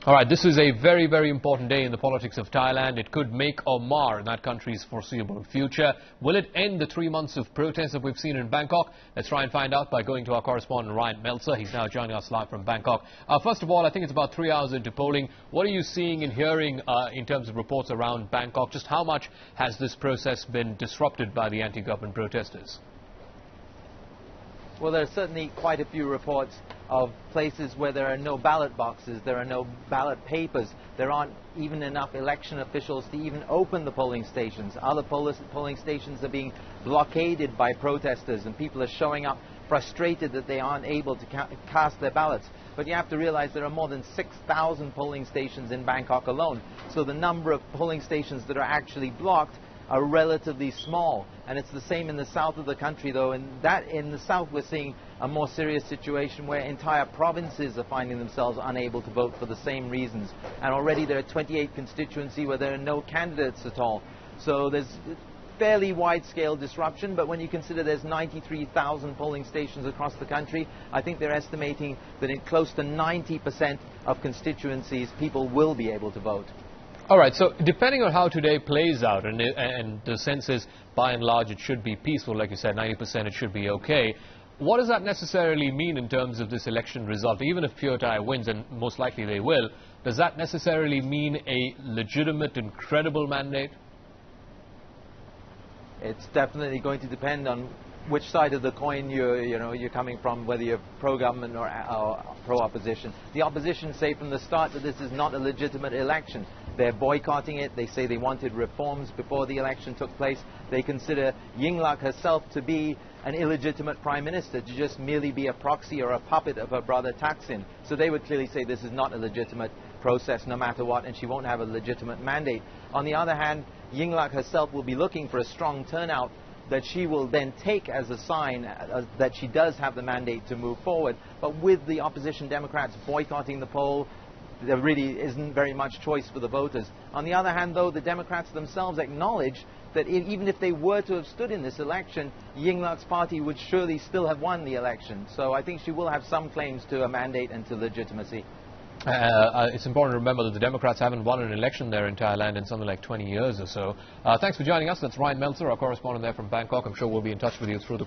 All right, this is a very, very important day in the politics of Thailand. It could make or mar that country's foreseeable future. Will it end the 3 months of protests that we've seen in Bangkok? Let's try and find out by going to our correspondent, Ryan Meltzer. He's now joining us live from Bangkok. First of all, I think it's about 3 hours into polling. What are you seeing and hearing in terms of reports around Bangkok? Just how much has this process been disrupted by the anti-government protesters? Well, there are certainly quite a few reports of places where there are no ballot boxes, there are no ballot papers, there aren't even enough election officials to even open the polling stations. Other polling stations are being blockaded by protesters, and people are showing up frustrated that they aren't able to cast their ballots. But you have to realize there are more than 6,000 polling stations in Bangkok alone, so the number of polling stations that are actually blocked are relatively small. And it's the same in the south of the country, though. In the south we're seeing a more serious situation where entire provinces are finding themselves unable to vote for the same reasons. And already there are 28 constituencies where there are no candidates at all. So there's fairly wide-scale disruption, but when you consider there's 93,000 polling stations across the country, I think they're estimating that in close to 90% of constituencies people will be able to vote. All right, so depending on how today plays out, and the sense is, by and large, it should be peaceful, like you said, 90% it should be okay. What does that necessarily mean in terms of this election result? Even if Pheu Thai wins, and most likely they will, does that necessarily mean a legitimate and credible mandate? It's definitely going to depend on which side of the coin you're coming from, whether you're pro-government or pro-opposition. The opposition say from the start that this is not a legitimate election. They're boycotting it. They say they wanted reforms before the election took place. They consider Yingluck herself to be an illegitimate prime minister, to just merely be a proxy or a puppet of her brother Thaksin. So they would clearly say this is not a legitimate process no matter what, and she won't have a legitimate mandate. On the other hand, Yingluck herself will be looking for a strong turnout that she will then take as a sign that she does have the mandate to move forward. But with the opposition Democrats boycotting the poll, there really isn't very much choice for the voters. On the other hand, though, the Democrats themselves acknowledge that even if they were to have stood in this election, Yingluck's party would surely still have won the election. So I think she will have some claims to a mandate and to legitimacy. It's important to remember that the Democrats haven't won an election there in Thailand in something like 20 years or so. Thanks for joining us. That's Ryan Meltzer, our correspondent there from Bangkok. I'm sure we'll be in touch with you through the